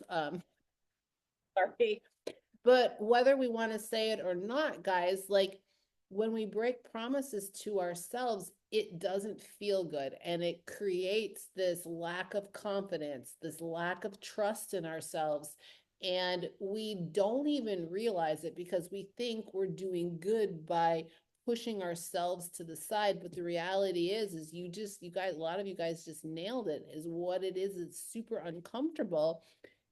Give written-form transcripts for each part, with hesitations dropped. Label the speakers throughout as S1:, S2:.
S1: Sorry. But whether we want to say it or not, guys, like when we break promises to ourselves, it doesn't feel good. And it creates this lack of confidence, this lack of trust in ourselves. And we don't even realize it because we think we're doing good by pushing ourselves to the side. But the reality is you guys, a lot of you guys just nailed it, is what it is. It's super uncomfortable.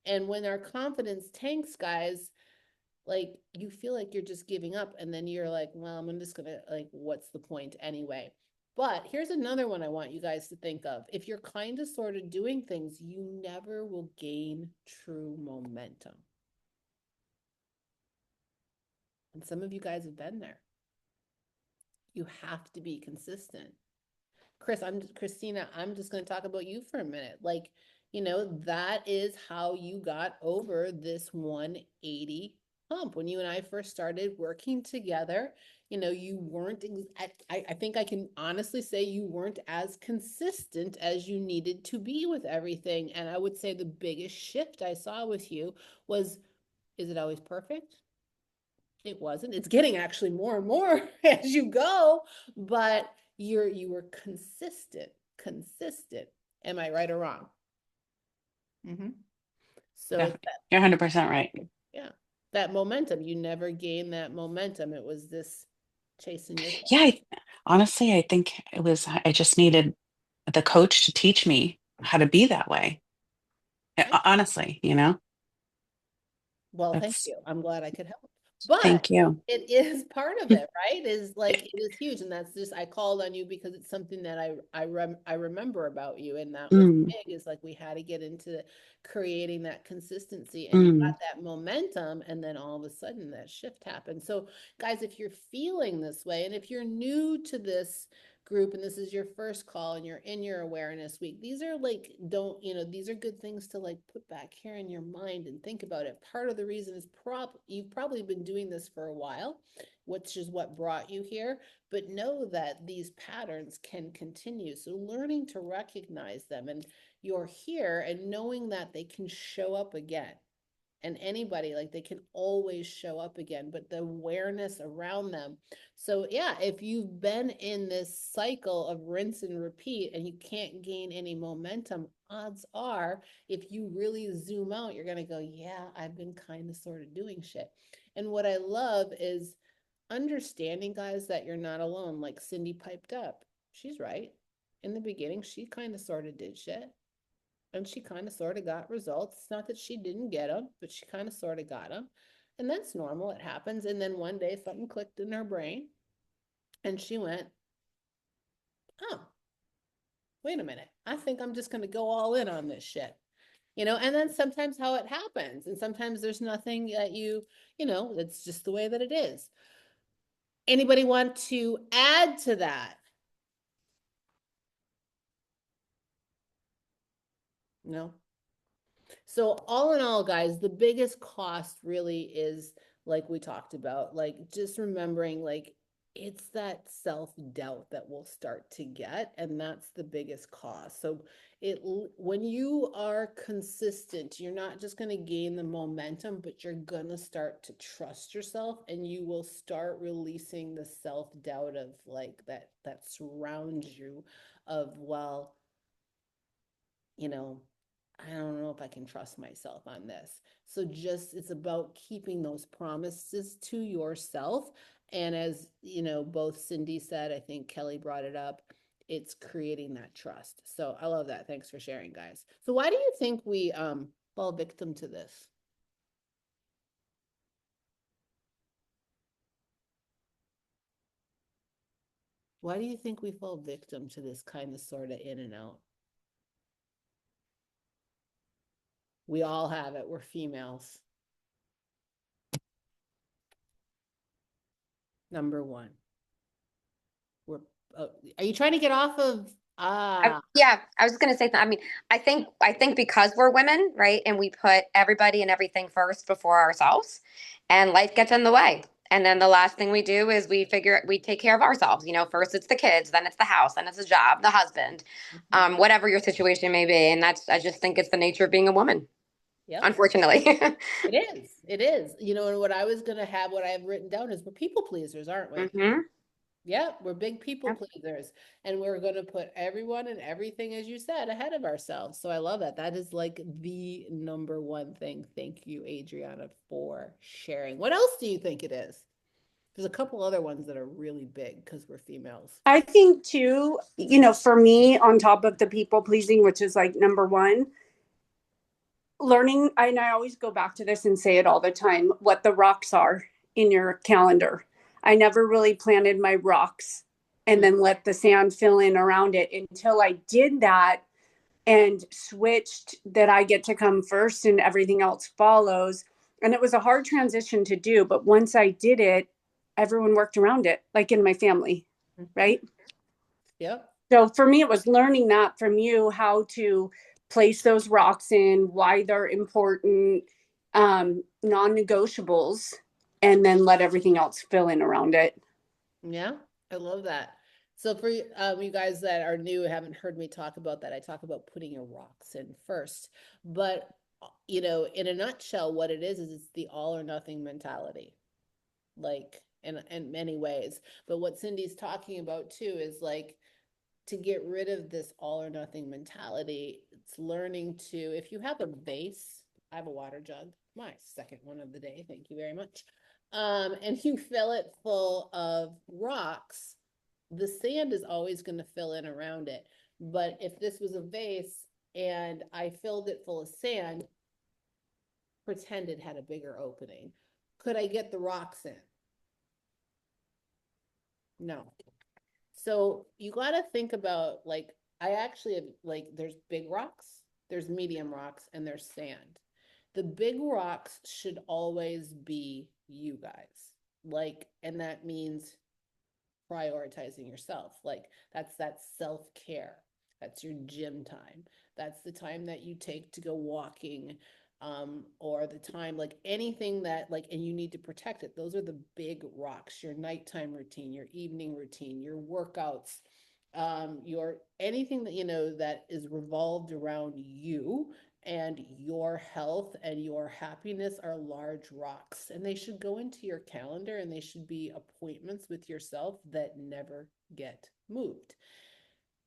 S1: And when our confidence tanks, guys, like you feel like you're just giving up, and then you're like, well, I'm just gonna, like, what's the point anyway? But here's another one I want you guys to think of. If you're kind of sort of doing things, you never will gain true momentum. And some of you guys have been there. You have to be consistent. Christina, I'm just going to talk about you for a minute. Like, that is how you got over this 180 hump. When you and I first started working together, you weren't, I think I can honestly say you weren't as consistent as you needed to be with everything. And I would say the biggest shift I saw with you was, is it always perfect? It wasn't. It's getting actually more and more as you go, but you were consistent, consistent. Am I right or wrong? Mm-hmm. So
S2: Yeah,
S1: it's that,
S2: you're 100% right.
S1: yeah, that momentum. You never gain that momentum. It was this chasing yourself.
S2: Yeah, honestly, I think I just needed the coach to teach me how to be that way. Honestly,
S1: Well, thank
S2: that's,
S1: you. I'm glad I could help. But
S2: thank you.
S1: it is part of it, right? Is like it is huge, and that's just, I called on you because it's something that I remember about you, and that was
S2: Mm,
S1: big. Is like we had to get into creating that consistency, and you
S2: mm,
S1: got that momentum, and then all of a sudden that shift happened. So, guys, if you're feeling this way, and if you're new to this group and this is your first call and you're in your awareness week, these are like, don't, these are good things to like put back here in your mind and think about it. Part of the reason is you've probably been doing this for a while, which is what brought you here, but know that these patterns can continue. So learning to recognize them, and you're here, and knowing that they can show up again, and anybody, like, they can always show up again, but the awareness around them. So yeah, if you've been in this cycle of rinse and repeat and you can't gain any momentum, odds are, if you really zoom out, you're going to go, yeah, I've been kind of sort of doing shit. And what I love is understanding, guys, that you're not alone. Like Cindy piped up, she's right. In the beginning, she kind of sort of did shit, and she kind of sort of got results. It's not that she didn't get them, but she kind of sort of got them. And that's normal. It happens. And then one day something clicked in her brain and she went, oh, wait a minute. I think I'm just going to go all in on this shit. And then sometimes how it happens. And sometimes there's nothing that it's just the way that it is. Anybody want to add to that? No? So all in all, guys, the biggest cost really is, like we talked about, like just remembering, like, it's that self-doubt that we'll start to get, and that's the biggest cost. So when you are consistent, you're not just going to gain the momentum, but you're going to start to trust yourself, and you will start releasing the self-doubt of, like, that surrounds you, of, well, you know, I don't know if I can trust myself on this. So just, it's about keeping those promises to yourself. And as both Cindy said, I think Kelly brought it up, it's creating that trust. So I love that. Thanks for sharing, guys. So why do you think we fall victim to this? Why do you think we fall victim to this kind of sort of in and out? We all have it. We're females. Number one. We're are you trying to get off of
S3: Yeah, I was going to say that. I mean, I think because we're women, right, and we put everybody and everything first before ourselves, and life gets in the way. And then the last thing we do is we take care of ourselves. First it's the kids, then it's the house, then it's the job, the husband,
S1: Mhm.
S3: whatever your situation may be. And I just think it's the nature of being a woman.
S1: Yep.
S3: unfortunately.
S1: It is. It is. You know, and what I was gonna have, what I have written down is we're people pleasers, aren't we?
S3: Hmm.
S1: Yeah, we're big people pleasers, and we're going to put everyone and everything, as you said, ahead of ourselves. So I love that. That is like the number one thing. Thank you, Adriana, for sharing. What else do you think it is? There's a couple other ones that are really big because we're females.
S4: I think too, for me, on top of the people pleasing, which is like number one, learning, and I always go back to this and say it all the time, what the rocks are in your calendar. I never really planted my rocks and
S1: Mm.
S4: then let the sand fill in around it until I did that and switched that I get to come first and everything else follows. And it was a hard transition to do, but once I did it, everyone worked around it, like in my family,
S1: Mhm.
S4: right?
S1: Yep.
S4: So for me, it was learning that from you, how to place those rocks in, why they're important, non-negotiables, and then let everything else fill in around it.
S1: Yeah, I love that. So for you guys that are new, haven't heard me talk about that, I talk about putting your rocks in first. But you know, in a nutshell, what it is it's the all or nothing mentality, like in many ways. But what Cindy's talking about too is like to get rid of this all or nothing mentality. It's learning to, if you have a vase, I have a water jug, my second one of the day, thank you very much. And you fill it full of rocks, the sand is always going to fill in around it. But if this was a vase and I filled it full of sand, pretend it had a bigger opening, could I get the rocks in? No. So you got to think about like, I actually have like, there's big rocks, there's medium rocks, and there's sand. The big rocks should always be you guys. Like, and that means prioritizing yourself. Like that's that self-care. That's your gym time. That's the time that you take to go walking, or the time like anything that like, and you need to protect it. Those are the big rocks, your nighttime routine, your evening routine, your workouts, your anything that you know that is revolved around you and your health and your happiness are large rocks, and they should go into your calendar, and they should be appointments with yourself that never get moved.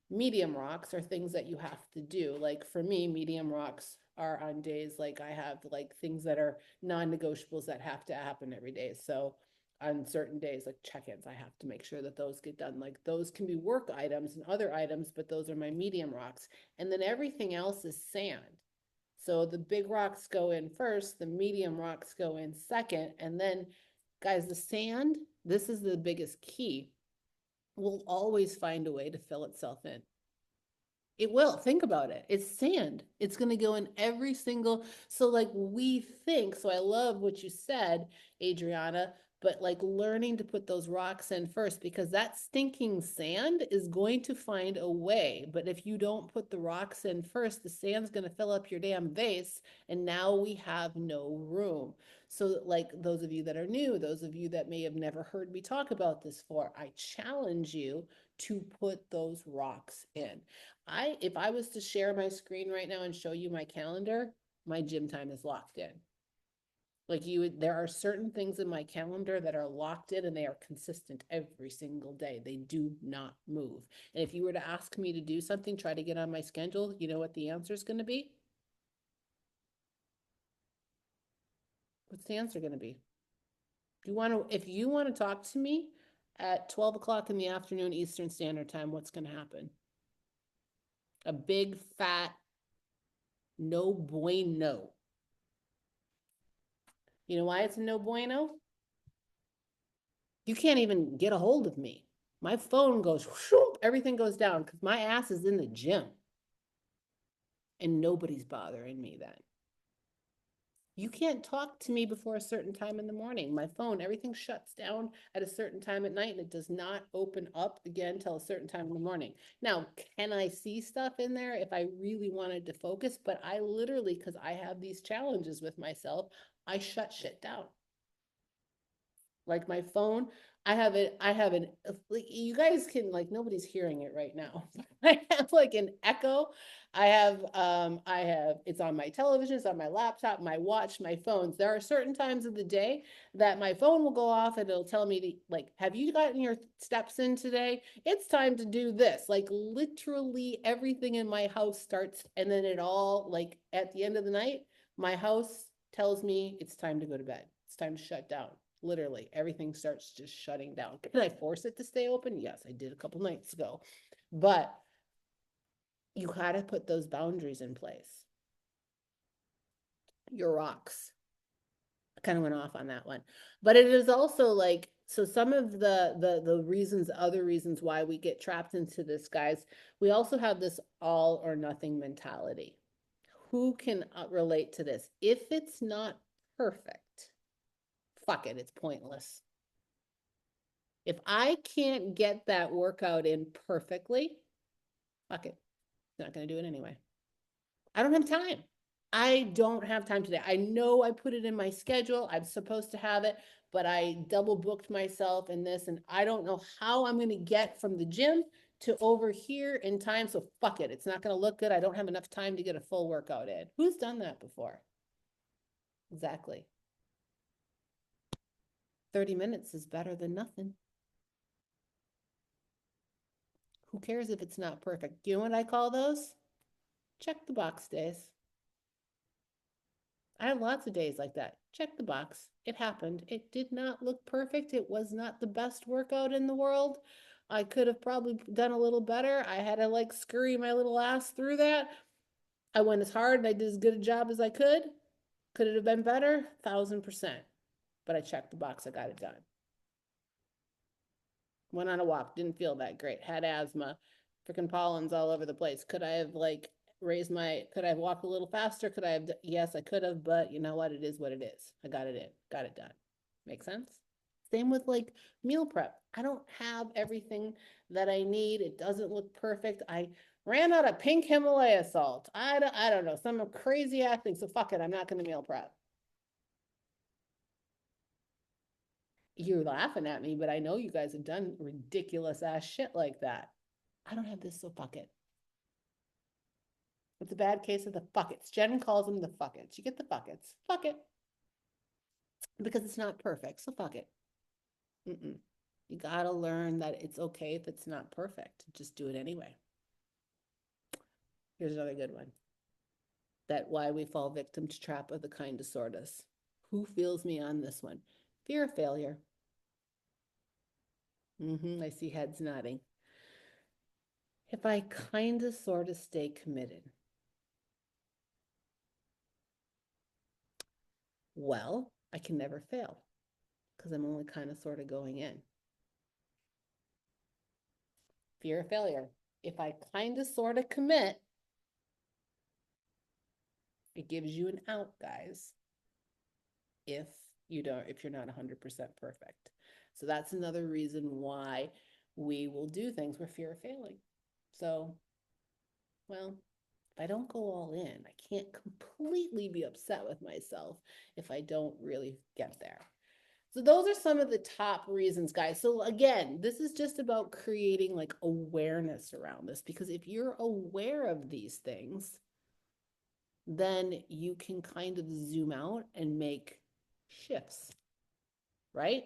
S1: Medium rocks are things that you have to do. Like for me, medium rocks are on days like I have like things that are non-negotiables that have to happen every day. So on certain days, like check-ins, I have to make sure that those get done. Like those can be work items and other items, but those are my medium rocks. And then everything else is sand. So the big rocks go in first, the medium rocks go in second, and then, guys, the sand, this is the biggest key, will always find a way to fill itself in. It will. Think about it. It's sand. It's going to go in every single. So, like, we think. So, I love what you said, Adriana, but like learning to put those rocks in first because that stinking sand is going to find a way. But if you don't put the rocks in first, the sand's going to fill up your damn vase. And now we have no room. So, like, those of you that are new, those of you that may have never heard me talk about this before, I challenge you to put those rocks in. If I was to share my screen right now and show you my calendar, my gym time is locked in. Like you would, there are certain things in my calendar that are locked in and they are consistent every single day. They do not move. And if you were to ask me to do something, try to get on my schedule, you know what the answer is going to be? What's the answer going to be? If you want to talk to me at 12 o'clock in the afternoon Eastern Standard Time, what's going to happen? A big fat no bueno. You know why it's a no bueno? You can't even get a hold of me. My phone goes, whoop, everything goes down because my ass is in the gym and nobody's bothering me then. You can't talk to me before a certain time in the morning. My phone, everything shuts down at a certain time at night and it does not open up again till a certain time in the morning. Now, can I see stuff in there if I really wanted to focus? But I literally, because I have these challenges with myself, I shut shit down. Like my phone, I have an, like, you guys can, like, nobody's hearing it right now. I have like an echo. I have, it's on my television, it's on my laptop, my watch, my phones. There are certain times of the day that my phone will go off and it'll tell me to, like, have you gotten your steps in today? It's time to do this. Like literally everything in my house starts, and then it all, like, at the end of the night, my house tells me it's time to go to bed. It's time to shut down. Literally, everything starts just shutting down. Can I force it to stay open? Yes, I did a couple nights ago. But you got to put those boundaries in place. Your rocks. I kind of went off on that one. But it is also like, so some of the reasons, other reasons why we get trapped into this, guys, we also have this all or nothing mentality. Who can relate to this? If it's not perfect, fuck it, it's pointless. If I can't get that workout in perfectly, fuck it. I'm not going to do it anyway. I don't have time. I don't have time today. I know I put it in my schedule. I'm supposed to have it, but I double booked myself in this, and I don't know how I'm going to get from the gym to over here in time. So fuck it. It's not going to look good. I don't have enough time to get a full workout in. Who's done that before? Exactly. 30 minutes is better than nothing. Who cares if it's not perfect? Do you know what I call those? Check the box days. I have lots of days like that. Check the box. It happened. It did not look perfect. It was not the best workout in the world. I could have probably done a little better. I had to like scurry my little ass through that. I went as hard and I did as good a job as I could. Could it have been better? 1,000%. But I checked the box. I got it done. Went on a walk, didn't feel that great, had asthma, freaking pollens all over the place. Could I have like could I have walked a little faster? Could I have, yes, I could have, but you know what? It is what it is. I got it in, got it done. Make sense? Same with like meal prep. I don't have everything that I need. It doesn't look perfect. I ran out of pink Himalaya salt. I don't know, some crazy ass thing. So fuck it, I'm not going to meal prep. You're laughing at me, but I know you guys have done ridiculous ass shit like that. I don't have this, so fuck it. It's a bad case of the fuckets. Jen calls them the fuckets. You get the fuckets. Fuck it. Because it's not perfect, so fuck it. Mm-mm. You gotta learn that it's okay if it's not perfect. Just do it anyway. Here's another good one. That why we fall victim to trap of the kind of sortas. Who feels me on this one? Fear of failure. I see heads nodding. If I kind of sort of stay committed, well, I can never fail because I'm only kind of sort of going in. Fear of failure. If I kind of sort of commit, it gives you an out, guys. If if you're not 100% perfect. So that's another reason why we will do things with fear of failing. So, well, if I don't go all in, I can't completely be upset with myself if I don't really get there. So those are some of the top reasons, guys. So again, this is just about creating like awareness around this, because if you're aware of these things, then you can kind of zoom out and make shifts, right?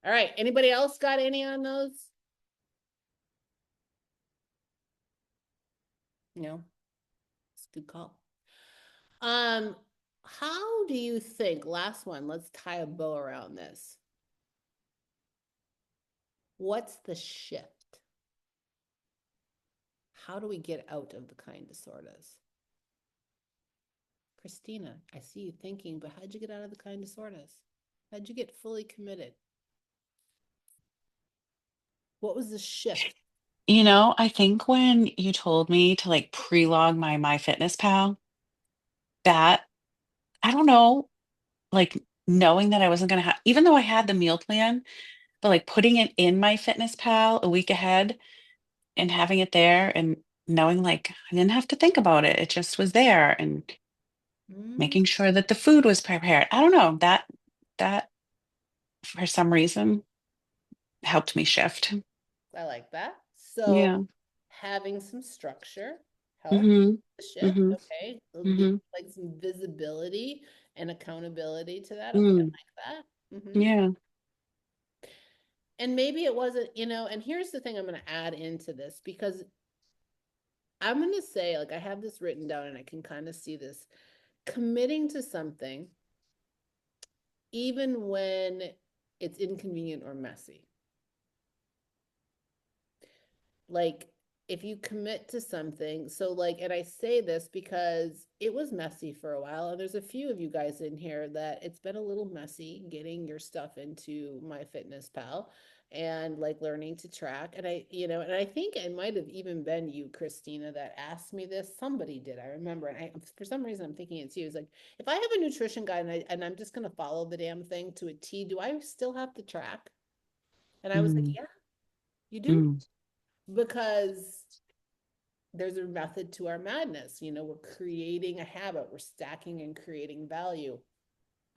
S1: All right. Anybody else got any on those? No, it's a good call. Um, how do you think, last one, let's tie a bow around this. What's the shift? How do we get out of the kind of sortas? Christina, I see you thinking, but how'd you get out of the kind of sortas? How'd you get fully committed? What was the shift?
S2: I think when you told me to like pre-log my MyFitnessPal, that I don't know, like knowing that I wasn't gonna have, even though I had the meal plan, but like putting it in MyFitnessPal a week ahead and having it there and knowing like I didn't have to think about it. It just was there and
S1: Mm,
S2: making sure that the food was prepared. I don't know that that for some reason helped me shift.
S1: I like that. So
S2: Yeah.
S1: having some structure helps
S2: Mm-hmm.
S1: the shift.
S2: Mm-hmm.
S1: Okay. Give
S2: Mm-hmm.
S1: like some visibility and accountability to that. Okay, I
S2: Mm.
S1: like that.
S2: Yeah.
S1: And maybe it wasn't, and here's the thing I'm going to add into this because I'm going to say, like, I have this written down and I can kind of see this committing to something, even when it's inconvenient or messy. Like, if you commit to something, so like, and I say this because it was messy for a while, and there's a few of you guys in here that it's been a little messy getting your stuff into MyFitnessPal and like learning to track. And and I think it might have even been you, Christina, that asked me this. Somebody did, I remember. And for some reason, I'm thinking it's you. It's like, if I have a nutrition guide and I'm just going to follow the damn thing to a T, do I still have to track? And I was like,
S2: Mm.
S1: yeah, you do.
S2: Mm.
S1: Because there's a method to our madness. We're creating a habit, we're stacking and creating value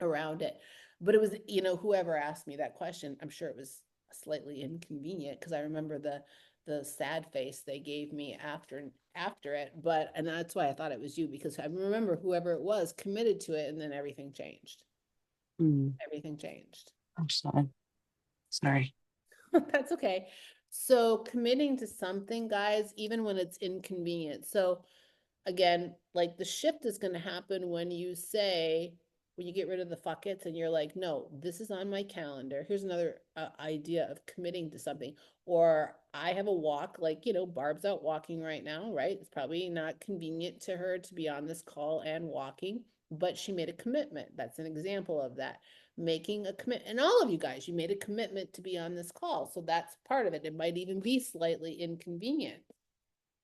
S1: around it. But it was, whoever asked me that question, I'm sure it was slightly inconvenient because I remember the sad face they gave me after it. But and that's why I thought it was you, because I remember whoever it was committed to it and then everything changed.
S2: Mm.
S1: Everything changed.
S2: I'm sorry. Sorry.
S1: That's okay. So committing to something, guys, even when it's inconvenient. So again, like the shift is going to happen when you say, when you get rid of the fuck it's and you're like, no, this is on my calendar. Here's another idea of committing to something. Or I have a walk, like, Barb's out walking right now, right? It's probably not convenient to her to be on this call and walking, but she made a commitment. That's an example of that. Making a commitment. And all of you guys, you made a commitment to be on this call. So that's part of it. It might even be slightly inconvenient.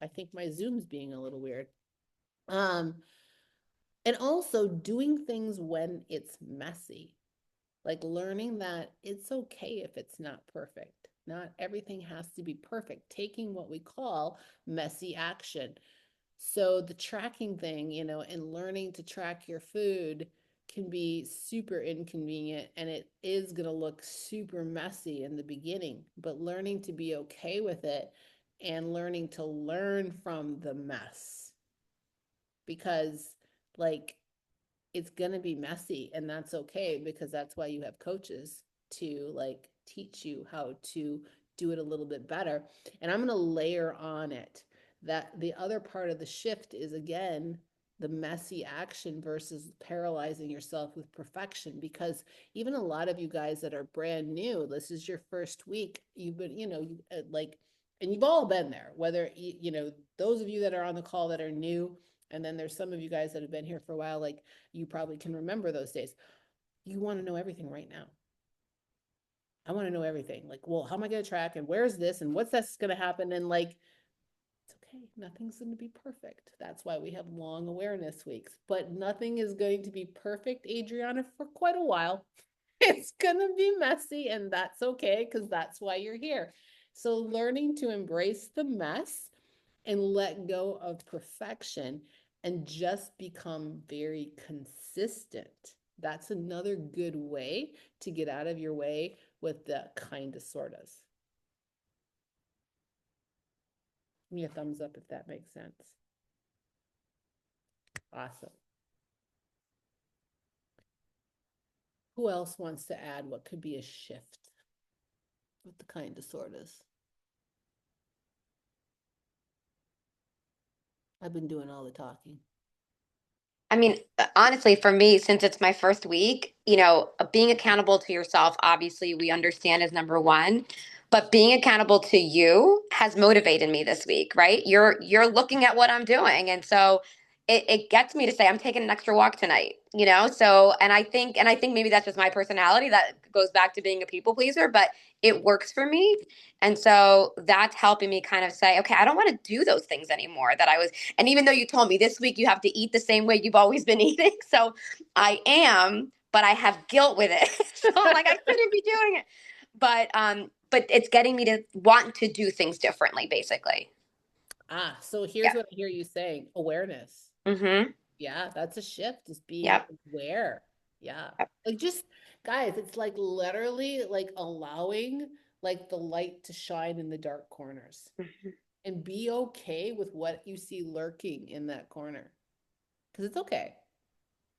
S1: I think my Zoom's being a little weird. Um, and also doing things when it's messy, like learning that it's okay if it's not perfect. Not everything has to be perfect. Taking what we call messy action. So the tracking thing, and learning to track your food can be super inconvenient and it is going to look super messy in the beginning, but learning to be okay with it and learning to learn from the mess because like it's going to be messy and that's okay because that's why you have coaches to like teach you how to do it a little bit better. And I'm going to layer on it that the other part of the shift is again the messy action versus paralyzing yourself with perfection, because even a lot of you guys that are brand new, this is your first week, you've been, like, and you've all been there, whether those of you that are on the call that are new, and then there's some of you guys that have been here for a while, like you probably can remember those days. You want to know everything right now. I want to know everything. Like, well, how am I going to track and where's this and what's this going to happen? And like, it's okay. Nothing's going to be perfect. That's why we have long awareness weeks, but nothing is going to be perfect, Adriana, for quite a while. It's going to be messy and that's okay because that's why you're here. So learning to embrace the mess and let go of perfection and just become very consistent. That's another good way to get out of your way with the kind of sortas. Give me a thumbs up if that makes sense. Awesome. Who else wants to add what could be a shift with the kind of sortas? I've been doing all the talking.
S3: I mean, honestly, for me, since it's my first week, being accountable to yourself, obviously, we understand is number one. But being accountable to you has motivated me this week, right? You're looking at what I'm doing. And so it gets me to say, I'm taking an extra walk tonight, So and I think maybe that's just my personality that goes back to being a people pleaser, but it works for me. And so that's helping me kind of say, okay, I don't want to do those things anymore that I was. And even though you told me this week you have to eat the same way you've always been eating, so I am, but I have guilt with it. So I'm like, I shouldn't be doing it. But it's getting me to want to do things differently, basically.
S1: So here's
S3: Yeah.
S1: what I hear you saying: awareness.
S3: Mm-hmm.
S1: Yeah, that's a shift, is being
S3: Yep.
S1: aware. Yeah. Like just guys, it's like literally like allowing like the light to shine in the dark corners
S3: Mhm.
S1: and be okay with what you see lurking in that corner. Because it's okay.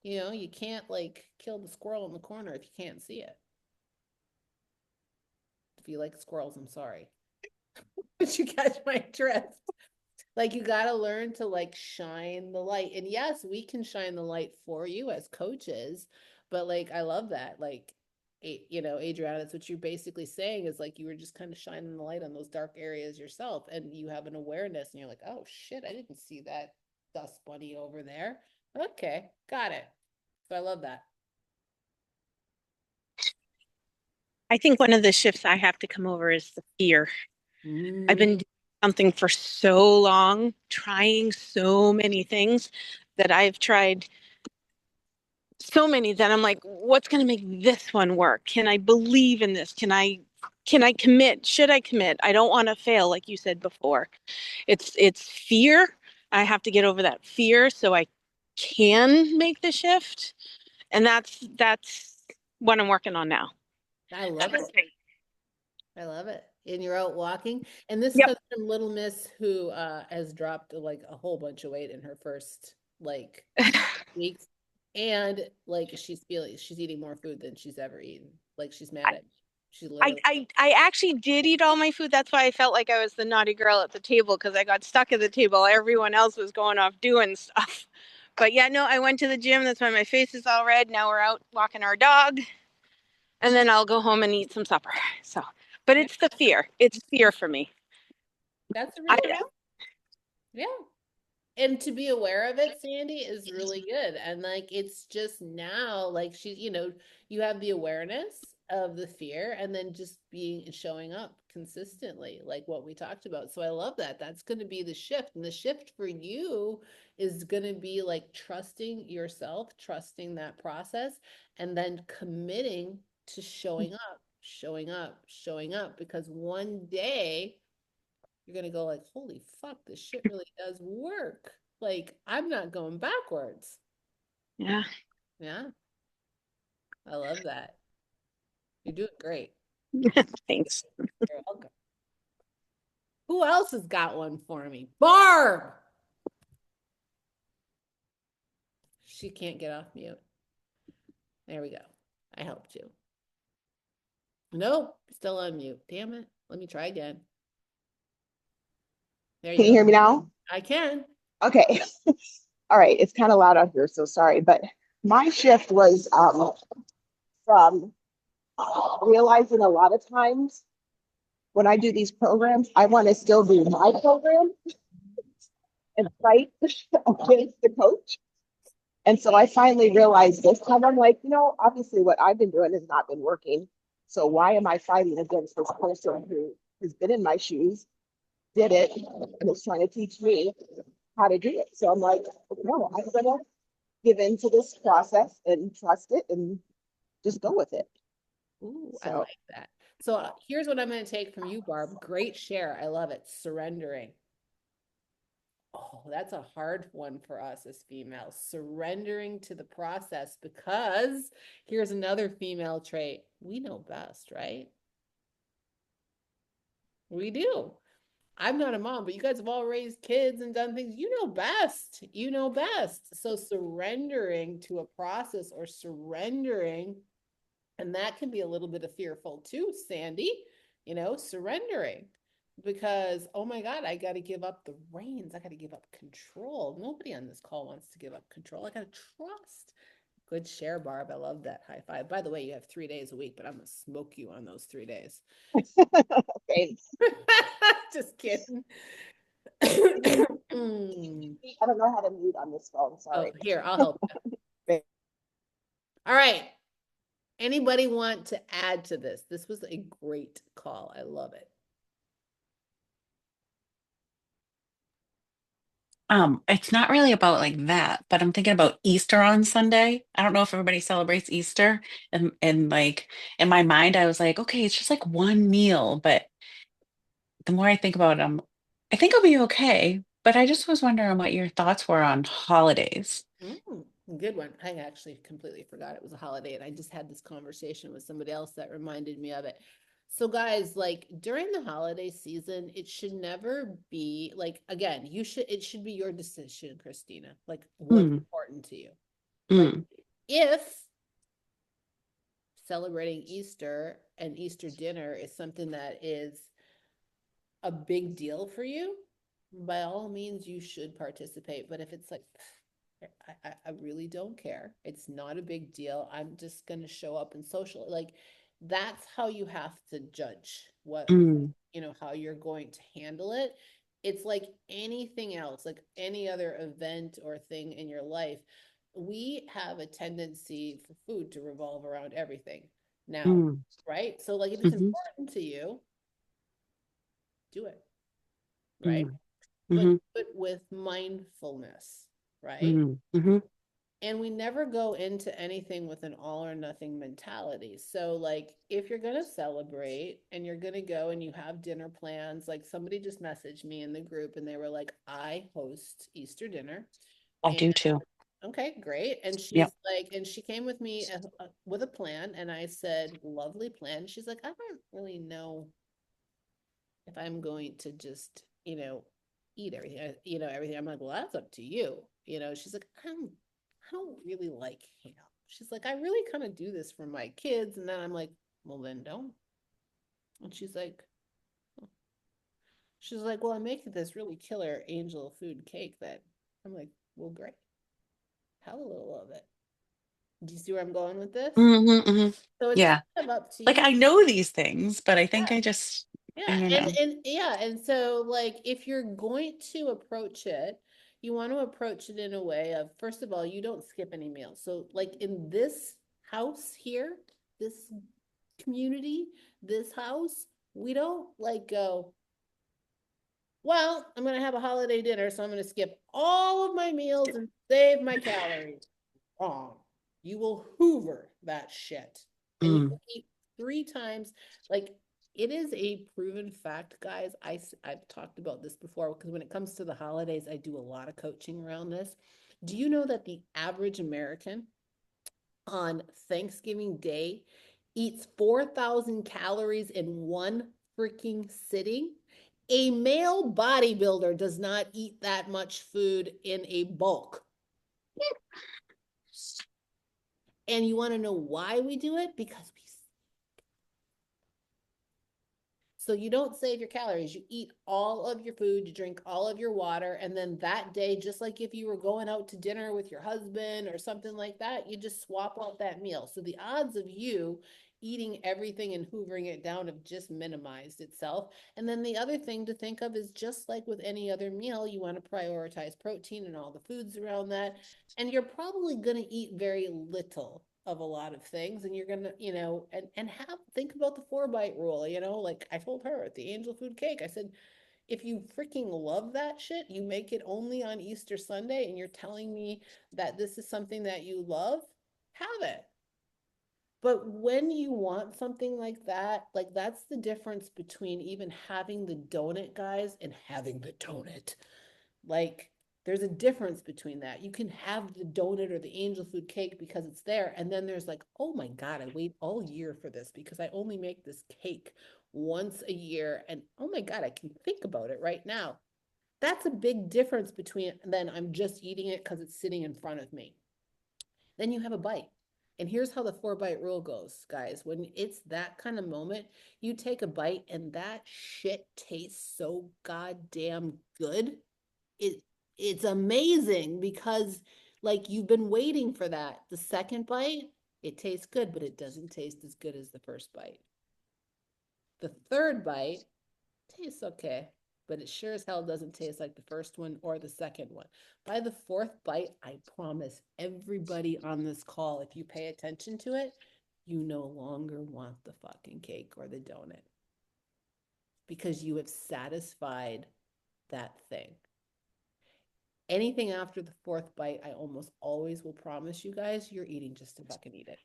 S1: You know, you can't like kill the squirrel in the corner if you can't see it. If you like squirrels, I'm sorry. But you catch my drift. Like you got to learn to like shine the light. And yes, we can shine the light for you as coaches, but like I love that. Like you know, Adriana, that's what you're basically saying is like you were just kind of shining the light on those dark areas yourself and you have an awareness and you're like, "Oh shit, I didn't see that dust bunny over there." Okay, got it. So I love that.
S5: I think one of the shifts I have to come over is the fear. I've
S1: Mm,
S5: been doing something for so long, trying so many things that I've tried so many that I'm like, what's going to make this one work? Can I believe in this? Can I commit? Should I commit? I don't want to fail, like you said before. It's fear. I have to get over that fear so I can make the shift. And that's what I'm working on now.
S1: I love it. I love it. And you're out walking. And this
S5: Yep.
S1: comes from Little Miss who has dropped like a whole bunch of weight in her first like weeks. And like she's eating more food than she's ever eaten. Like she's mad at me. She
S5: I,
S1: literally
S5: I I actually did eat all my food. That's why I felt like I was the naughty girl at the table because I got stuck at the table. Everyone else was going off doing stuff. But yeah, no, I went to the gym. That's why my face is all red. Now we're out walking our dog, and then I'll go home and eat some supper. So, but
S1: yeah,
S5: it's the fear. It's fear for me.
S1: that's a
S5: I
S1: real yeah. And to be aware of it, Sandy, is really good. And like it's just now, like she, you know, you have the awareness of the fear and then just being showing up consistently, like what we talked about. So I love that. That's going to be the shift. And the shift for you is going to be like trusting yourself, trusting that process, and then committing to showing up, showing up, showing up. Because one day you're gonna go like, holy fuck, this shit really does work. Like, I'm not going backwards.
S5: yeah.
S1: Yeah, I love that. You're doing great.
S5: Thanks.
S1: You're welcome. Who else has got one for me? Barb! She can't get off mute. There we go. I helped you. Nope, still on mute. Damn it. Let me try again. There you
S6: Can you
S1: go.
S6: hear me now?
S1: I can.
S6: Okay. All right. It's kind of loud out here, so sorry. But my shift was from realizing a lot of times when I do these programs, I want to still do my program and fight against the coach. And so I finally realized this time I'm like, obviously what I've been doing has not been working. So why am I fighting against this person who has been in my shoes, did it, and is trying to teach me how to do it? So I'm like, no, I'm gonna give into this process and trust it and just go with it.
S1: Ooh, I
S6: So
S1: like that. So here's what I'm going to take from you, Barb. Great share. I love it. Surrendering. Oh, that's a hard one for us as females, surrendering to the process because here's another female trait. We know best, right? We do. I'm not a mom, but you guys have all raised kids and done things. You know best. You know best. So surrendering to a process or surrendering, and that can be a little bit of fearful too, Sandy, you know, surrendering because, oh my God, I got to give up the reins. I got to give up control. Nobody on this call wants to give up control. I got to trust. Good share, Barb. I love that. High five. By the way, you have 3 days a week, but I'm going to smoke you on those 3 days.
S6: thanks.
S1: Just kidding. Mm.
S6: I don't know how to mute on this phone.
S1: Oh,
S6: Sorry.
S1: here, I'll help you. All right. Anybody want to add to this? This was a great call. I love it.
S2: It's not really about like that, but I'm thinking about Easter on Sunday. I don't know if everybody celebrates Easter. And like in my mind, I was like, okay, it's just like one meal. But the more I think about it, I think I'll be okay. But I just was wondering what your thoughts were on holidays.
S1: Mm, Good one. I actually completely forgot it was a holiday, and I just had this conversation with somebody else that reminded me of it. So, guys, like during the holiday season, it should never be like, again, it should be your decision, Christina. Like, what's
S2: Mm,
S1: important to you? Like,
S2: mm,
S1: if celebrating Easter and Easter dinner is something that is a big deal for you, by all means, you should participate. But if it's like, I really don't care. It's not a big deal. I'm just going to show up and social. Like, that's how you have to judge what,
S2: mm,
S1: how you're going to handle it. It's like anything else, like any other event or thing in your life. We have a tendency for food to revolve around everything now,
S2: mm,
S1: right? So, like, if it's
S2: mhm,
S1: important to you, do it, right?
S2: mm,
S1: But
S2: mhm,
S1: do it with mindfulness, right?
S2: mm, mhm.
S1: And we never go into anything with an all or nothing mentality. So, like, if you're going to celebrate and you're going to go and you have dinner plans, like somebody just messaged me in the group and they were like, I host Easter dinner.
S2: I
S1: And
S2: do too.
S1: okay, great. And she's
S2: Yep.
S1: like, and she came with me with a plan. And I said, lovely plan. She's like, I don't really know if I'm going to just, eat everything, everything. I'm like, well, that's up to you. She's like, I don't really like ham. She's like, I really kind of do this for my kids. And then I'm like, well, then don't. And she's like, well, I'm making this really killer angel food cake that I'm like, well, great. Have a little of it. Do you see where I'm going with this?
S2: Mhm, mhm.
S1: So it's
S2: Yeah.
S1: kind of up to
S2: Like
S1: you.
S2: I know these things, but I think
S1: Yeah.
S2: I
S1: Yeah,
S2: don't
S1: and
S2: know.
S1: yeah, and so like if you're going to approach it, you want to approach it in a way of first of all, you don't skip any meals. So like in this house here, this community, this house, we don't like go, well, I'm gonna have a holiday dinner, so I'm gonna skip all of my meals and save my calories. Wrong. You will hoover that shit. And you
S2: Mm,
S1: will eat 3 times. Like it is a proven fact, guys. I've talked about this before because when it comes to the holidays, I do a lot of coaching around this. Do you know that the average American on Thanksgiving Day eats 4,000 calories in one freaking sitting? A male bodybuilder does not eat that much food in a bulk. And you want to know why we do it? Because we So you don't save your calories. You eat all of your food, you drink all of your water, and then that day, just like if you were going out to dinner with your husband or something like that, you just swap out that meal. So the odds of you eating everything and hoovering it down have just minimized itself. And then the other thing to think of is just like with any other meal, you want to prioritize protein and all the foods around that. And you're probably going to eat very little of a lot of things, and you're gonna and have think about the 4 bite rule. Like I told her at the angel food cake, I said, if you freaking love that shit, you make it only on Easter Sunday, and you're telling me that this is something that you love, have it. But when you want something like that's the difference between even having the donut, guys, and having the donut. Like, there's a difference between that. You can have the donut or the angel food cake because it's there. And then there's like, oh my God, I wait all year for this because I only make this cake once a year. And oh my God, I can think about it right now. That's a big difference between then I'm just eating it because it's sitting in front of me. Then you have a bite. And here's how the 4 bite rule goes, guys. When it's that kind of moment, you take a bite and that shit tastes so goddamn good. it it's amazing because like you've been waiting for that. The second bite, it tastes good, but it doesn't taste as good as the first bite. The third bite tastes okay, but it sure as hell doesn't taste like the first one or the second one. By the fourth bite, I promise everybody on this call, if you pay attention to it, you no longer want the fucking cake or the donut because you have satisfied that thing. Anything after the fourth bite, I almost always will promise you guys you're eating just to fucking eat it.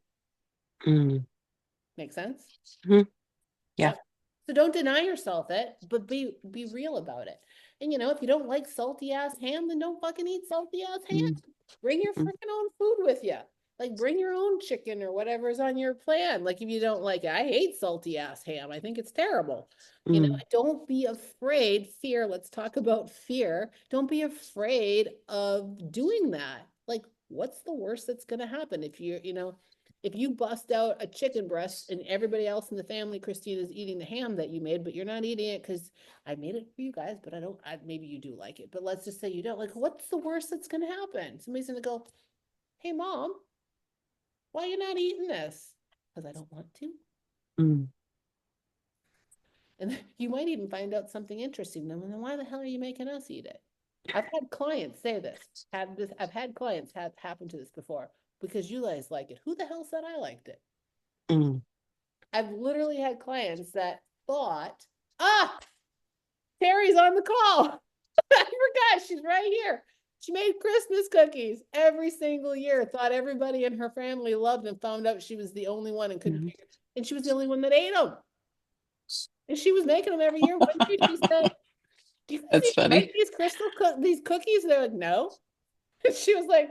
S2: mm,
S1: Make sense?
S2: mhm. Yeah.
S1: Yep. So don't deny yourself it, but be real about it. And if you don't like salty ass ham, then don't fucking eat salty ass ham.
S2: Mm,
S1: Bring your
S2: mm.
S1: freaking own food like bring your own chicken or whatever's on your plan. Like if you don't like it, I hate salty ass ham. I think it's terrible.
S2: Mm,
S1: Don't be afraid. Fear, let's talk about fear. Don't be afraid of doing that. Like, what's the worst that's going to happen if if you bust out a chicken breast and everybody else in the family, Christine, is eating the ham that you made, but you're not eating it because I made it for you guys, but maybe you do like it, but let's just say you don't. Like, what's the worst that's going to happen? Somebody's going to go, hey, mom, why are you not eating this? Because I don't want to.
S2: mm,
S1: And you might even find out something interesting. Then why the hell are you making us eat it? I've had clients say this. I've had clients have happen to this before because you guys like it. Who the hell said I liked it?
S2: mm.
S1: I've literally had clients that thought, ah, Terry's on the call. I forgot she's right here. She made Christmas cookies every single year, thought everybody in her family loved them, found out she was the only one and couldn't
S2: Yeah.
S1: figure, and she was the only one that ate them. And she was making them every year. One year she said, do you guys
S2: That's
S1: even make
S2: funny.
S1: these cookies? They're like, no. And she was like,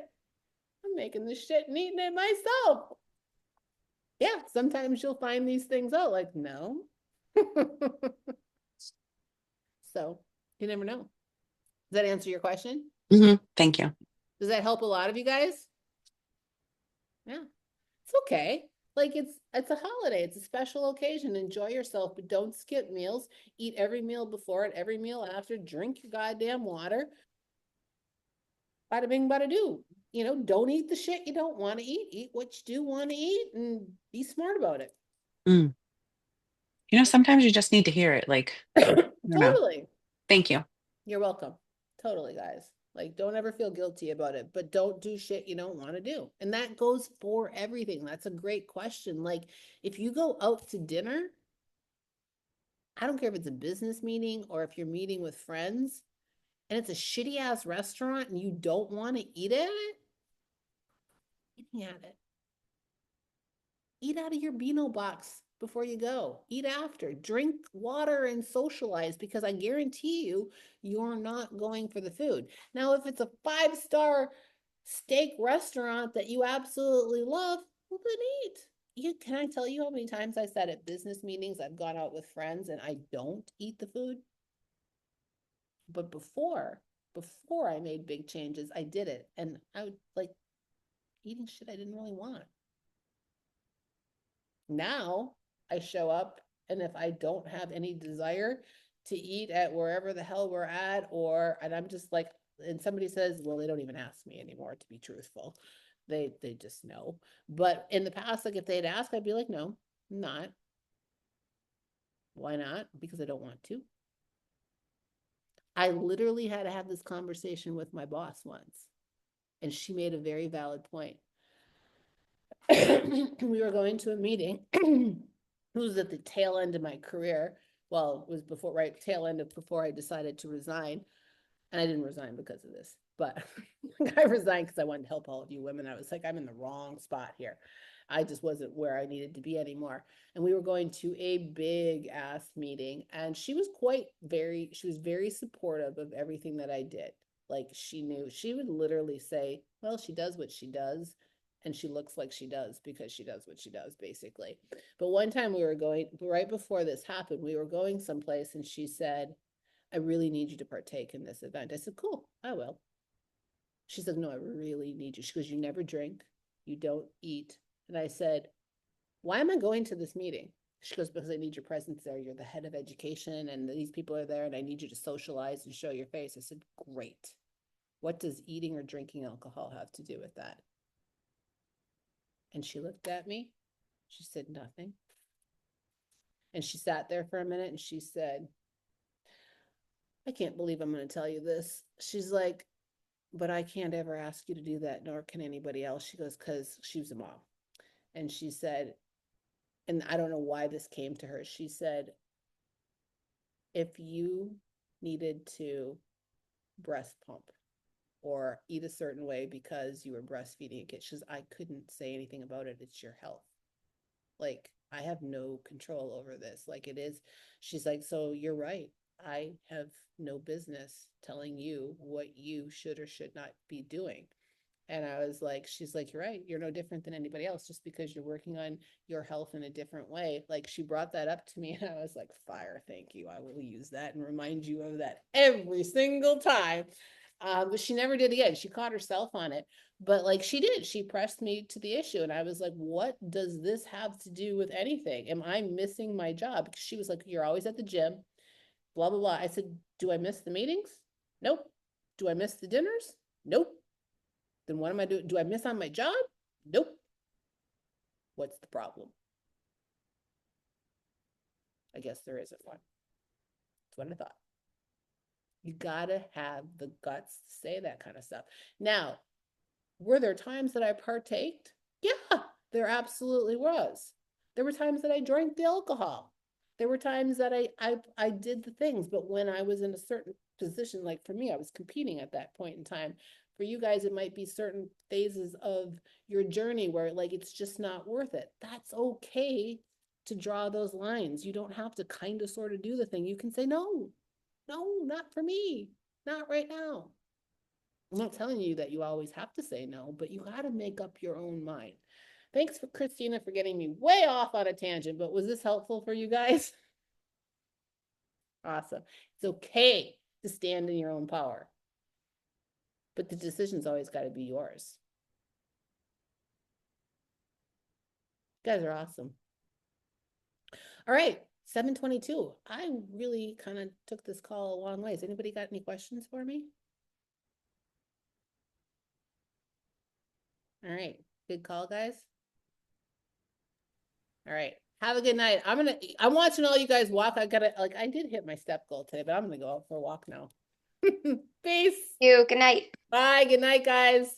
S1: I'm making this shit and eating it myself. Yeah, sometimes you'll find these things out like, no. So you never know. Does that answer your question?
S2: Thank you.
S1: Does that help a lot of you guys? Yeah, it's okay. Like it's a holiday, it's a special occasion. Enjoy yourself, but don't skip meals. Eat every meal before it, every meal after. Drink your goddamn water. Bada bing, bada do. Don't eat the shit you don't want to eat. Eat what you do want to eat and be smart about it.
S2: Mm. Sometimes you just need to hear it. Like, I don't know.
S1: Totally.
S2: Thank you.
S1: You're welcome. Totally, guys. Like, don't ever feel guilty about it, but don't do shit you don't want to do. And that goes for everything. That's a great question. Like, if you go out to dinner, I don't care if it's a business meeting or if you're meeting with friends and it's a shitty ass restaurant and you don't want to eat at it, eating at it. Eat out of your Beano box before you go. Eat after. Drink water and socialize because I guarantee you're not going for the food. Now, if it's a 5-star steak restaurant that you absolutely love, well, then eat. Can I tell you how many times I said at business meetings I've gone out with friends and I don't eat the food? But before I made big changes, I did it. And I would like eating shit I didn't really want. Now I show up, and if I don't have any desire to eat at wherever the hell we're at, and I'm just like, and somebody says, well, they don't even ask me anymore, to be truthful. They just know. But in the past, like if they'd ask, I'd be like, no, I'm not. Why not? Because I don't want to. I literally had to have this conversation with my boss once, and she made a very valid point. We were going to a meeting. It was at the tail end of my career. Well, it was tail end of before I decided to resign. And I didn't resign because of this, but I resigned because I wanted to help all of you women. I was like, I'm in the wrong spot here. I just wasn't where I needed to be anymore. And we were going to a big ass meeting, and she was very supportive of everything that I did. Like she would literally say, well, she does what she does, and she looks like she does because she does what she does, basically. But one time we were going, right before this happened, we were going someplace, and she said, I really need you to partake in this event. I said, cool, I will. She said, no, I really need you. She goes, you never drink, you don't eat. And I said, why am I going to this meeting? She goes, because I need your presence there. You're the head of education and these people are there and I need you to socialize and show your face. I said, great. What does eating or drinking alcohol have to do with that? And she looked at me. She said, nothing. And she sat there for a minute and she said, I can't believe I'm going to tell you this. She's like, but I can't ever ask you to do that, nor can anybody else. She goes, because she was a mom. And she said, and I don't know why this came to her. She said, if you needed to breast pump or eat a certain way because you were breastfeeding a kid, she says, I couldn't say anything about it. It's your health. Like, I have no control over this. Like, it is. She's like, so you're right. I have no business telling you what you should or should not be doing. And I was like, she's like, you're right. You're no different than anybody else just because you're working on your health in a different way. Like she brought that up to me and I was like, fire, thank you. I will use that and remind you of that every single time. But she never did again. She caught herself on it. But like she did, she pressed me to the issue. And I was like, what does this have to do with anything? Am I missing my job? Because she was like, you're always at the gym, blah, blah, blah. I said, do I miss the meetings? Nope. Do I miss the dinners? Nope. Then what am I doing? Do I miss on my job? Nope. What's the problem? I guess there isn't one. That's what I thought. You gotta have the guts to say that kind of stuff. Now, were there times that I partaked? Yeah, there absolutely was. There were times that I drank the alcohol. There were times that I did the things, but when I was in a certain position, like for me, I was competing at that point in time. For you guys, it might be certain phases of your journey where like it's just not worth it. That's okay to draw those lines. You don't have to kind of sort of do the thing. You can say, no, no, not for me, not right now. I'm not telling you that you always have to say no, but you got to make up your own mind. Thanks for Christina for getting me way off on a tangent, but was this helpful for you guys? Awesome. It's okay to stand in your own power, but the decision's always got to be yours. You guys are awesome. All right, 7:22. I really kind of took this call a long ways. Anybody got any questions for me? All right, good call, guys. All right. Have a good night. I'm watching all you guys walk. I did hit my step goal today, but I'm gonna go out for a walk now. Peace.
S3: You, good night.
S1: Bye. Good night, guys.